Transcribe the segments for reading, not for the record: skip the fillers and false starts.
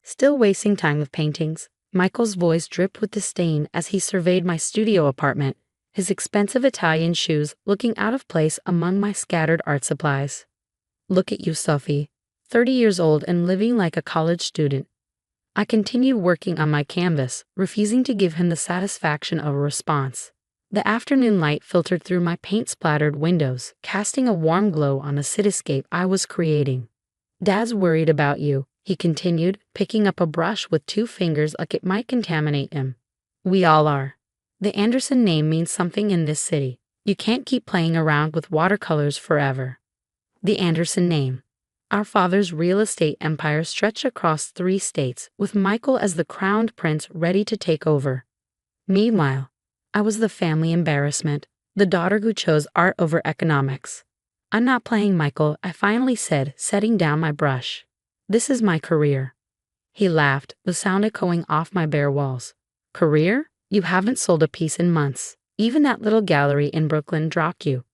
Still wasting time with paintings? Michael's voice dripped with disdain as he surveyed my studio apartment, his expensive Italian shoes looking out of place among my scattered art supplies. Look at you, Sophie, 30 years old and living like a college student. I continued working on my canvas, refusing to give him the satisfaction of a response. The afternoon light filtered through my paint-splattered windows, casting a warm glow on the cityscape I was creating. Dad's worried about you, he continued, picking up a brush with 2 fingers like it might contaminate him. We all are. The Anderson name means something in this city. You can't keep playing around with watercolors forever. The Anderson name. Our father's real estate empire stretched across 3 states, with Michael as the crowned prince ready to take over. Meanwhile, I was the family embarrassment, the daughter who chose art over economics. I'm not playing, Michael, I finally said, setting down my brush. This is my career. He laughed, the sound echoing off my bare walls. Career? You haven't sold a piece in months. Even that little gallery in Brooklyn dropped you.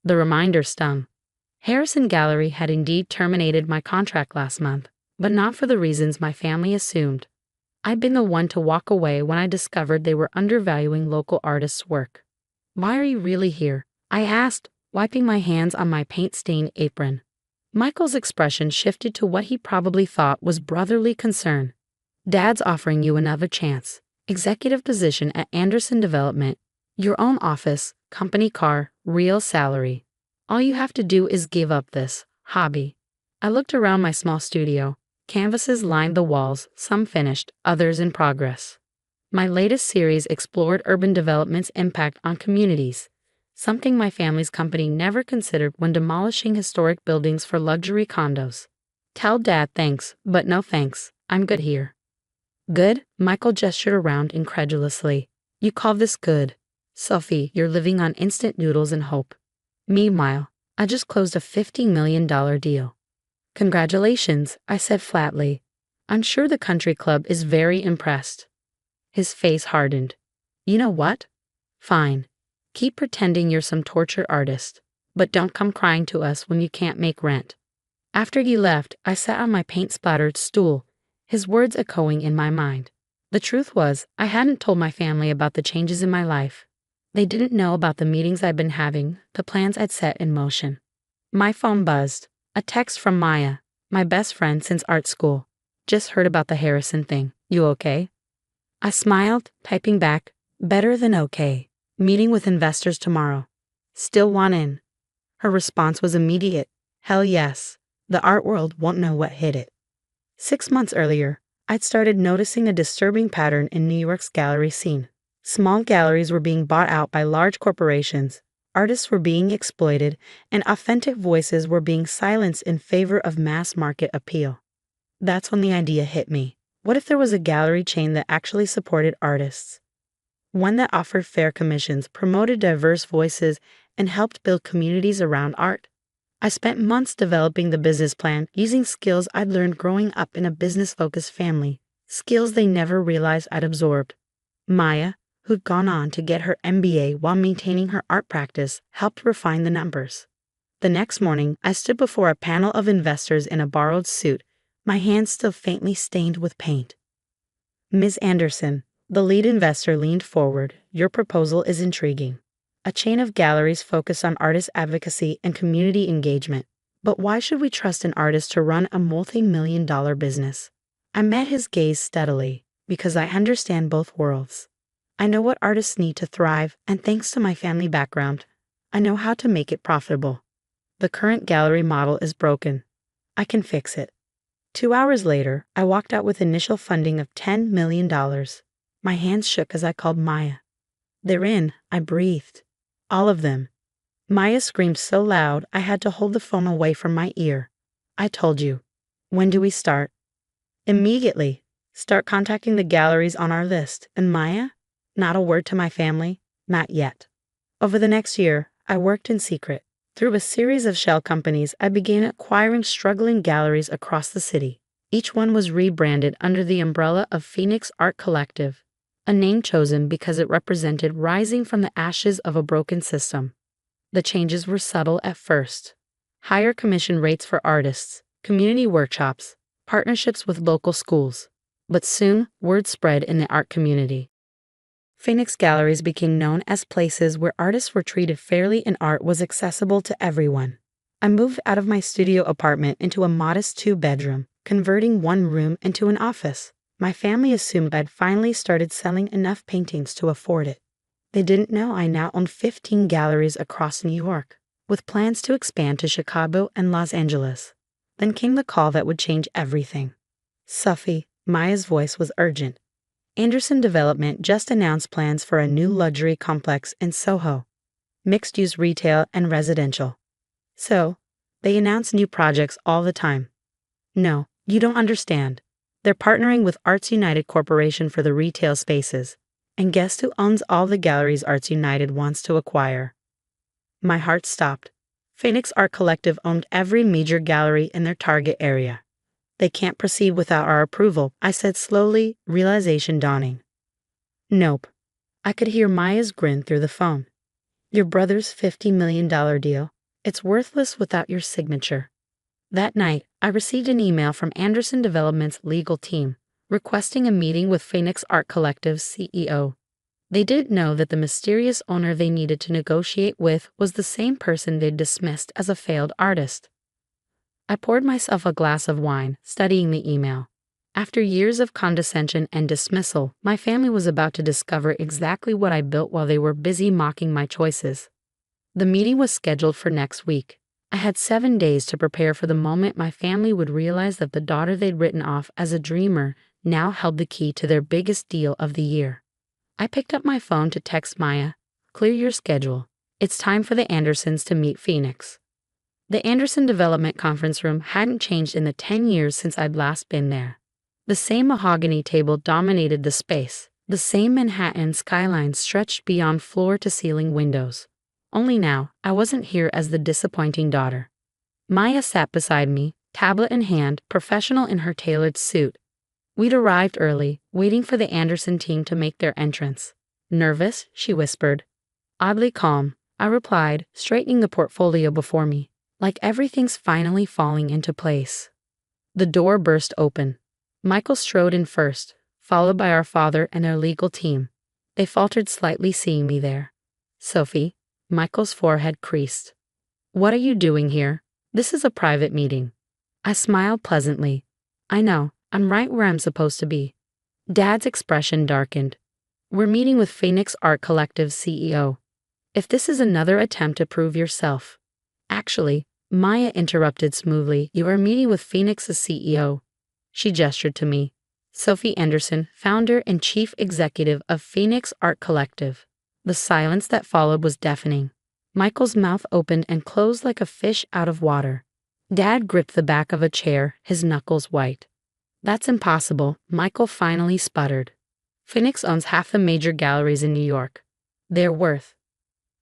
The reminder stung. Harrison Gallery had indeed terminated my contract last month, but not for the reasons my family assumed. I'd been the one to walk away when I discovered they were undervaluing local artists' work. Why are you really here? I asked, wiping my hands on my paint-stained apron. Michael's expression shifted to what he probably thought was brotherly concern. Dad's offering you another chance. Executive position at Anderson Development, your own office, company car, real salary. All you have to do is give up this hobby. I looked around my small studio. Canvases lined the walls, some finished, others in progress. My latest series explored urban development's impact on communities, something my family's company never considered when demolishing historic buildings for luxury condos. Tell Dad thanks, but no thanks. I'm good here. Good? Michael gestured around incredulously. You call this good? Sophie, you're living on instant noodles and hope. Meanwhile, I just closed a $50 million deal. Congratulations, I said flatly. I'm sure the country club is very impressed. His face hardened. You know what? Fine. Keep pretending you're some tortured artist, but don't come crying to us when you can't make rent. After he left, I sat on my paint-splattered stool, his words echoing in my mind. The truth was, I hadn't told my family about the changes in my life. They didn't know about the meetings I'd been having, the plans I'd set in motion. My phone buzzed. A text from Maya, my best friend since art school. Just heard about the Harrison thing. You okay? I smiled, typing back, better than okay. Meeting with investors tomorrow. Still want in. Her response was immediate. Hell yes. The art world won't know what hit it. 6 months earlier, I'd started noticing a disturbing pattern in New York's gallery scene. Small galleries were being bought out by large corporations. Artists were being exploited, and authentic voices were being silenced in favor of mass-market appeal. That's when the idea hit me. What if there was a gallery chain that actually supported artists? One that offered fair commissions, promoted diverse voices, and helped build communities around art? I spent months developing the business plan, using skills I'd learned growing up in a business-focused family, skills they never realized I'd absorbed. Maya, who'd gone on to get her MBA while maintaining her art practice, helped refine the numbers. The next morning, I stood before a panel of investors in a borrowed suit, my hands still faintly stained with paint. Ms. Anderson, the lead investor, leaned forward. Your proposal is intriguing. A chain of galleries focused on artist advocacy and community engagement. But why should we trust an artist to run a multi-million-dollar business? I met his gaze steadily, because I understand both worlds. I know what artists need to thrive, and thanks to my family background, I know how to make it profitable. The current gallery model is broken. I can fix it. 2 hours later, I walked out with initial funding of $10 million. My hands shook as I called Maya. They're in, I breathed. All of them. Maya screamed so loud I had to hold the phone away from my ear. I told you. When do we start? Immediately. Start contacting the galleries on our list. And Maya? Not a word to my family, not yet. Over the next year, I worked in secret. Through a series of shell companies, I began acquiring struggling galleries across the city. Each one was rebranded under the umbrella of Phoenix Art Collective, a name chosen because it represented rising from the ashes of a broken system. The changes were subtle at first. Higher commission rates for artists, community workshops, partnerships with local schools. But soon, word spread in the art community. Phoenix galleries became known as places where artists were treated fairly and art was accessible to everyone. I moved out of my studio apartment into a modest 2-bedroom, converting one room into an office. My family assumed I'd finally started selling enough paintings to afford it. They didn't know I now owned 15 galleries across New York, with plans to expand to Chicago and Los Angeles. Then came the call that would change everything. Sophie, Maya's voice was urgent. Anderson Development just announced plans for a new luxury complex in Soho, mixed-use retail and residential. So, they announce new projects all the time. No, you don't understand. They're partnering with Arts United Corporation for the retail spaces. And guess who owns all the galleries Arts United wants to acquire? My heart stopped. Phoenix Art Collective owned every major gallery in their target area. They can't proceed without our approval, I said slowly, realization dawning. Nope. I could hear Maya's grin through the phone. Your brother's $50 million deal. It's worthless without your signature. That night, I received an email from Anderson Development's legal team, requesting a meeting with Phoenix Art Collective's CEO. They didn't know that the mysterious owner they needed to negotiate with was the same person they'd dismissed as a failed artist. I poured myself a glass of wine, studying the email. After years of condescension and dismissal, my family was about to discover exactly what I built while they were busy mocking my choices. The meeting was scheduled for next week. I had 7 days to prepare for the moment my family would realize that the daughter they'd written off as a dreamer now held the key to their biggest deal of the year. I picked up my phone to text Maya, "Clear your schedule. It's time for the Andersons to meet Phoenix." The Anderson Development Conference Room hadn't changed in the 10 years since I'd last been there. The same mahogany table dominated the space. The same Manhattan skyline stretched beyond floor-to-ceiling windows. Only now, I wasn't here as the disappointing daughter. Maya sat beside me, tablet in hand, professional in her tailored suit. We'd arrived early, waiting for the Anderson team to make their entrance. "Nervous?" she whispered. "Oddly calm," I replied, straightening the portfolio before me. Like everything's finally falling into place. The door burst open. Michael strode in first, followed by our father and their legal team. They faltered slightly seeing me there. "Sophie," Michael's forehead creased. "What are you doing here? This is a private meeting." I smiled pleasantly. "I know, I'm right where I'm supposed to be." Dad's expression darkened. "We're meeting with Phoenix Art Collective's CEO. If this is another attempt to prove yourself." "Actually," Maya interrupted smoothly, "you are meeting with Phoenix's CEO." She gestured to me. "Sophie Anderson, founder and chief executive of Phoenix Art Collective." The silence that followed was deafening. Michael's mouth opened and closed like a fish out of water. Dad gripped the back of a chair, his knuckles white. "That's impossible," Michael finally sputtered. "Phoenix owns half the major galleries in New York. They're worth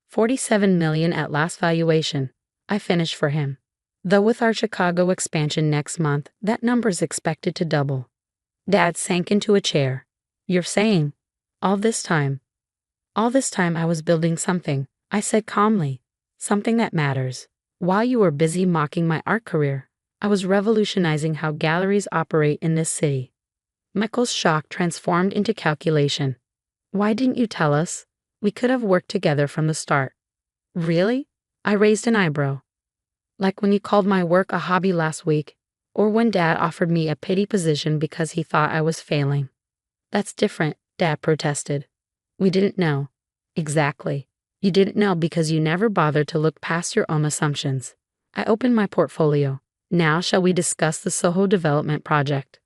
$47 million at last valuation." I finished for him. Though with our Chicago expansion next month, that number's expected to double. Dad sank into a chair. "You're saying, all this time I was building something," I said calmly. "Something that matters. While you were busy mocking my art career, I was revolutionizing how galleries operate in this city." Michael's shock transformed into calculation. "Why didn't you tell us? We could have worked together from the start." "Really?" I raised an eyebrow. "Like when you called my work a hobby last week, or when Dad offered me a pity position because he thought I was failing." "That's different," Dad protested. "We didn't know." "Exactly. You didn't know because you never bothered to look past your own assumptions." I opened my portfolio. "Now shall we discuss the Soho development project?"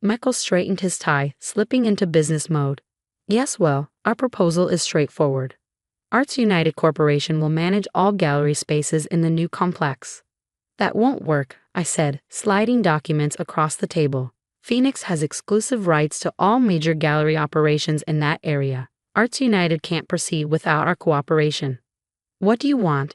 Michael straightened his tie, slipping into business mode. "Yes, well, our proposal is straightforward. Arts United Corporation will manage all gallery spaces in the new complex." "That won't work," I said, sliding documents across the table. "Phoenix has exclusive rights to all major gallery operations in that area. Arts United can't proceed without our cooperation." "What do you want?"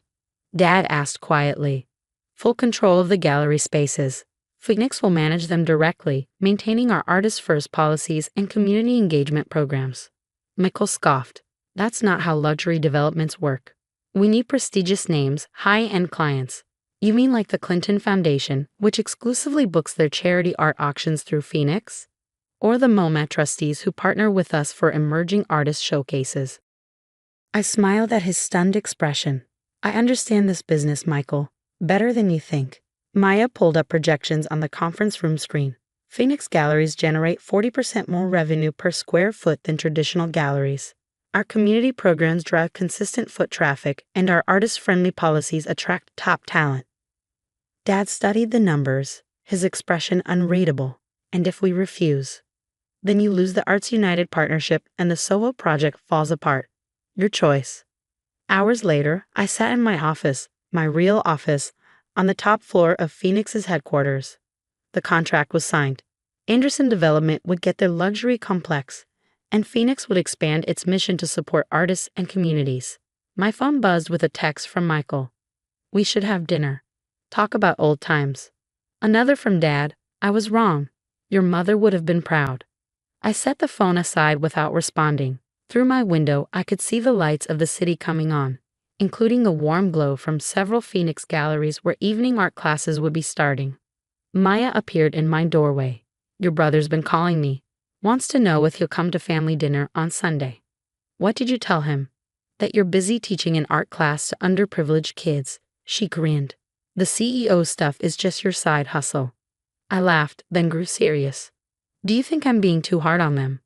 Dad asked quietly. "Full control of the gallery spaces. Phoenix will manage them directly, maintaining our artist-first policies and community engagement programs." Michael scoffed. "That's not how luxury developments work. We need prestigious names, high-end clients." "You mean like the Clinton Foundation, which exclusively books their charity art auctions through Phoenix? or the MoMA trustees who partner with us for emerging artist showcases. I smiled at his stunned expression. I understand this business, Michael, better than you think. Maya pulled up projections on the conference room screen. Phoenix galleries generate 40% more revenue per square foot than traditional galleries. Our community programs drive consistent foot traffic, and our artist-friendly policies attract top talent. Dad studied the numbers, his expression unreadable. And if we refuse, then you lose the Arts United partnership and the Soho project falls apart. Your choice. Hours later, I sat in my office, my real office, on the top floor of Phoenix's headquarters. The contract was signed. Anderson Development would get their luxury complex, and Phoenix would expand its mission to support artists and communities. My phone buzzed with a text from Michael. We should have dinner. Talk about old times. Another from Dad. I was wrong. Your mother would have been proud. I set the phone aside without responding. Through my window, I could see the lights of the city coming on, including a warm glow from several Phoenix galleries where evening art classes would be starting. Maya appeared in my doorway. Your brother's been calling me. Wants to know if he'll come to family dinner on Sunday. What did you tell him? That you're busy teaching an art class to underprivileged kids. She grinned. The CEO stuff is just your side hustle. I laughed, then grew serious. Do you think I'm being too hard on them?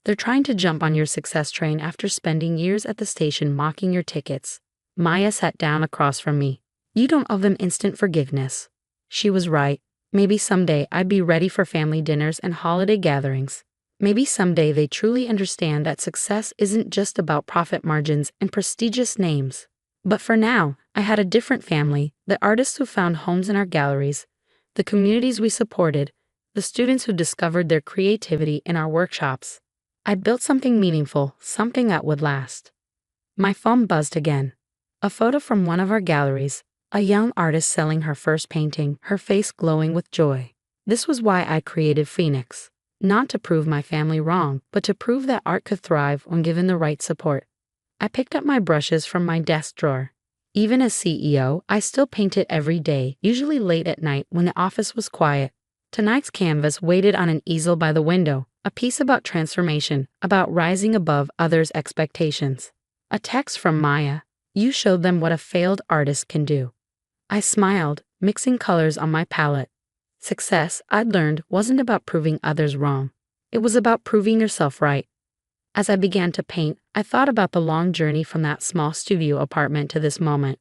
They're trying to jump on your success train after spending years at the station mocking your tickets. Maya sat down across from me. You don't owe them instant forgiveness. She was right. Maybe someday I'd be ready for family dinners and holiday gatherings. Maybe someday they truly understand that success isn't just about profit margins and prestigious names. But for now, I had a different family, the artists who found homes in our galleries, the communities we supported, the students who discovered their creativity in our workshops. I built something meaningful, something that would last. My phone buzzed again. A photo from one of our galleries, a young artist selling her first painting, her face glowing with joy. This was why I created Phoenix. Not to prove my family wrong, but to prove that art could thrive when given the right support. I picked up my brushes from my desk drawer. Even as CEO, I still painted every day, usually late at night when the office was quiet. Tonight's canvas waited on an easel by the window, a piece about transformation, about rising above others' expectations. A text from Maya. You showed them what a failed artist can do. I smiled, mixing colors on my palette. Success, I'd learned, wasn't about proving others wrong. It was about proving yourself right. As I began to paint, I thought about the long journey from that small studio apartment to this moment.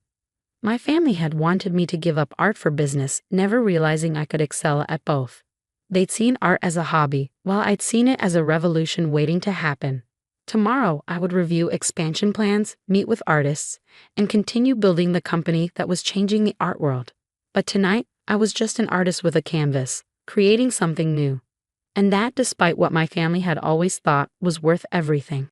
My family had wanted me to give up art for business, never realizing I could excel at both. They'd seen art as a hobby, while I'd seen it as a revolution waiting to happen. Tomorrow, I would review expansion plans, meet with artists, and continue building the company that was changing the art world. But tonight, I was just an artist with a canvas, creating something new. And that despite what my family had always thought was worth everything.